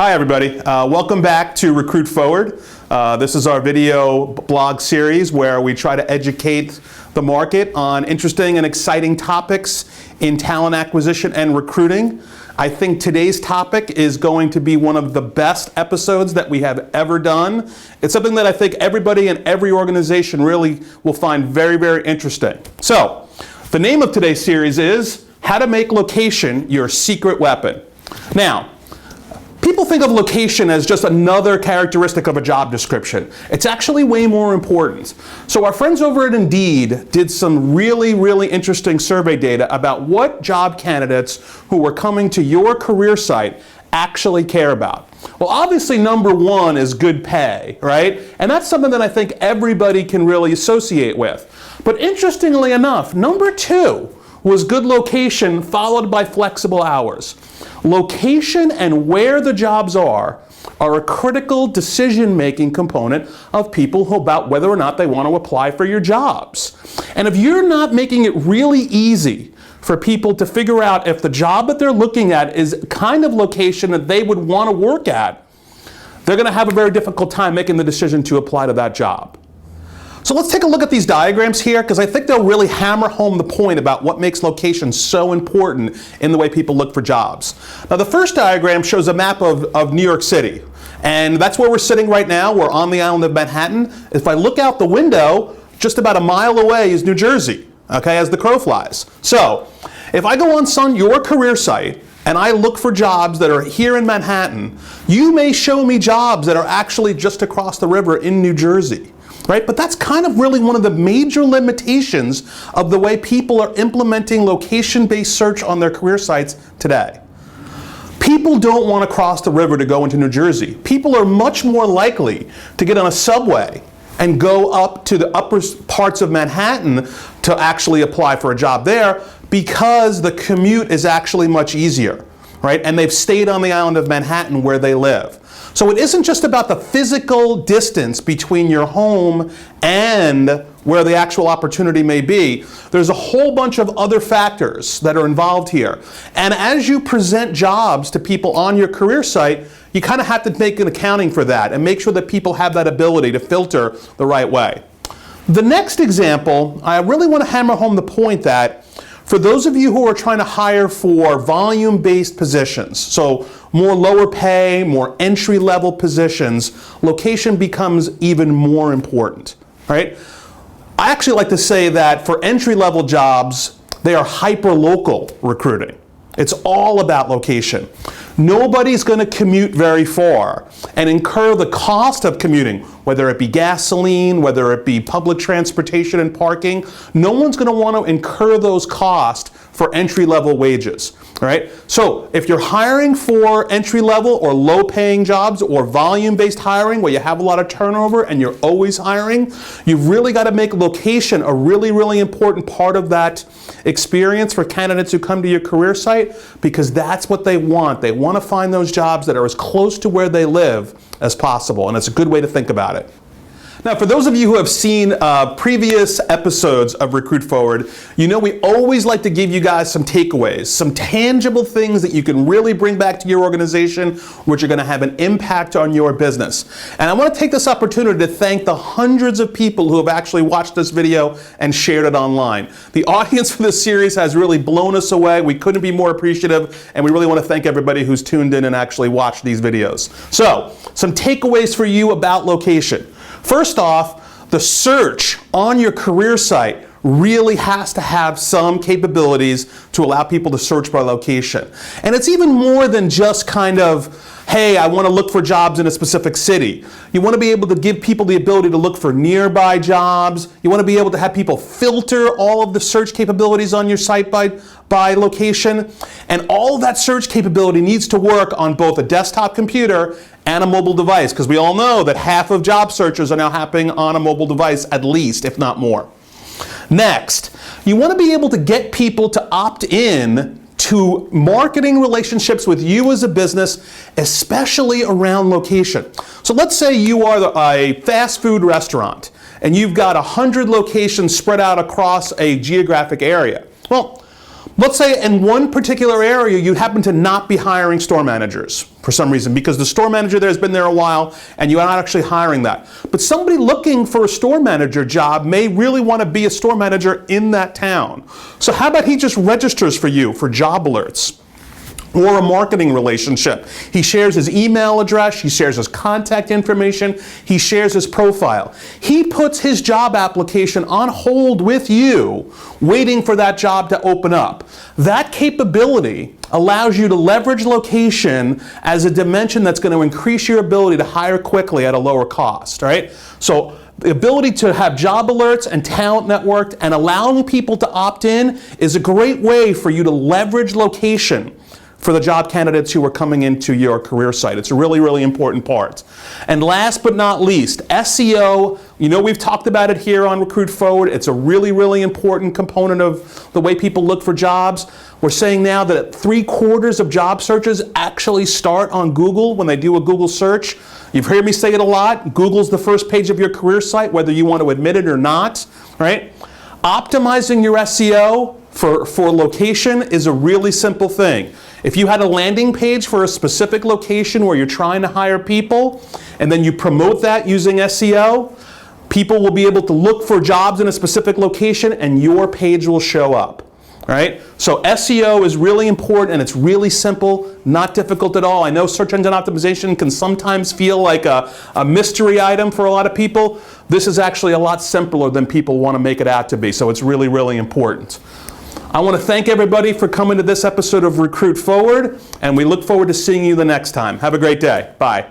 Hi everybody, welcome back to Recruit Forward. This is our video blog series where we try to educate the market on interesting and exciting topics in talent acquisition and recruiting. I think today's topic is going to be one of the best episodes that we have ever done. It's something that I think everybody in every organization really will find very, very interesting. So, the name of today's series is How to Make Location Your Secret Weapon. Now, people think of location as just another characteristic of a job description. It's actually way more important. So our friends over at Indeed did some really interesting survey data about what job candidates who were coming to your career site actually care about. Well, obviously number one is good pay, right? And that's something that I think everybody can really associate with. But interestingly enough, number two was good location followed by flexible hours. Location and where the jobs are a critical decision-making component of people about whether or not they want to apply for your jobs. And if you're not making it really easy for people to figure out if the job that they're looking at is kind of location that they would want to work at, they're going to have a very difficult time making the decision to apply to that job. So let's take a look at these diagrams here because I think they'll really hammer home the point about what makes location so important in the way people look for jobs. Now the first diagram shows a map of New York City, and that's where we're sitting right now. We're on the island of Manhattan. If I look out the window, just about a mile away is New Jersey, okay, as the crow flies. So if I go on your career site and I look for jobs that are here in Manhattan, you may show me jobs that are actually just across the river in New Jersey. Right? But that's kind of really one of the major limitations of the way people are implementing location-based search on their career sites today. People don't want to cross the river to go into New Jersey. People are much more likely to get on a subway and go up to the upper parts of Manhattan to actually apply for a job there because the commute is actually much easier, right? And they've stayed on the island of Manhattan where they live. So it isn't just about the physical distance between your home and where the actual opportunity may be. There's a whole bunch of other factors that are involved here. And as you present jobs to people on your career site, you kind of have to make an accounting for that and make sure that people have that ability to filter the right way. The next example, I really want to hammer home the point that for those of you who are trying to hire for volume-based positions, so more lower pay, more entry-level positions, location becomes even more important, right? I actually like to say that for entry-level jobs, they are hyper-local recruiting. It's all about location. Nobody's going to commute very far and incur the cost of commuting, whether it be gasoline, whether it be public transportation and parking. No one's going to want to incur those costs for entry-level wages, right? So if you're hiring for entry-level or low-paying jobs or volume-based hiring where you have a lot of turnover and you're always hiring, you've really got to make location a really important part of that experience for candidates who come to your career site because that's what they want. They want to find those jobs that are as close to where they live as possible, and it's a good way to think about it. Now, for those of you who have seen previous episodes of Recruit Forward, you know we always like to give you guys some takeaways, some tangible things that you can really bring back to your organization, which are going to have an impact on your business. And I want to take this opportunity to thank the hundreds of people who have actually watched this video and shared it online. The audience for this series has really blown us away. We couldn't be more appreciative, and we really want to thank everybody who's tuned in and actually watched these videos. So, some takeaways for you about location. First off, the search on your career site really has to have some capabilities to allow people to search by location. And it's even more than just kind of, hey, I want to look for jobs in a specific city. You want to be able to give people the ability to look for nearby jobs. You want to be able to have people filter all of the search capabilities on your site by location. And all of that search capability needs to work on both a desktop computer and a mobile device, because we all know that half of job searches are now happening on a mobile device at least, if not more. Next, you want to be able to get people to opt in to marketing relationships with you as a business, especially around location. So let's say you are a fast food restaurant and you've got 100 locations spread out across a geographic area. Well, Let's say in one particular area you happen to not be hiring store managers for some reason because the store manager there has been there a while and you're not actually hiring that. But somebody looking for a store manager job may really want to be a store manager in that town. So how about he just registers for you for job alerts? Or a marketing relationship. He shares his email address, he shares his contact information, he shares his profile. He puts his job application on hold with you, waiting for that job to open up. That capability allows you to leverage location as a dimension that's going to increase your ability to hire quickly at a lower cost, right? So the ability to have job alerts and talent networked and allowing people to opt in is a great way for you to leverage location for the job candidates who are coming into your career site. It's a really, really important part. And last but not least, SEO. You know, we've talked about it here on Recruit Forward. It's a really, really important component of the way people look for jobs. We're saying now that 3/4 of job searches actually start on Google when they do a Google search. You've heard me say it a lot. Google's the first page of your career site, whether you want to admit it or not, right? Optimizing your SEO for location is a really simple thing. If you had a landing page for a specific location where you're trying to hire people, and then you promote that using SEO, people will be able to look for jobs in a specific location and your page will show up. Right? So SEO is really important and it's really simple, not difficult at all. I know search engine optimization can sometimes feel like a mystery item for a lot of people. This is actually a lot simpler than people want to make it out to be, so it's really, really important. I want to thank everybody for coming to this episode of Recruit Forward, and we look forward to seeing you the next time. Have a great day. Bye.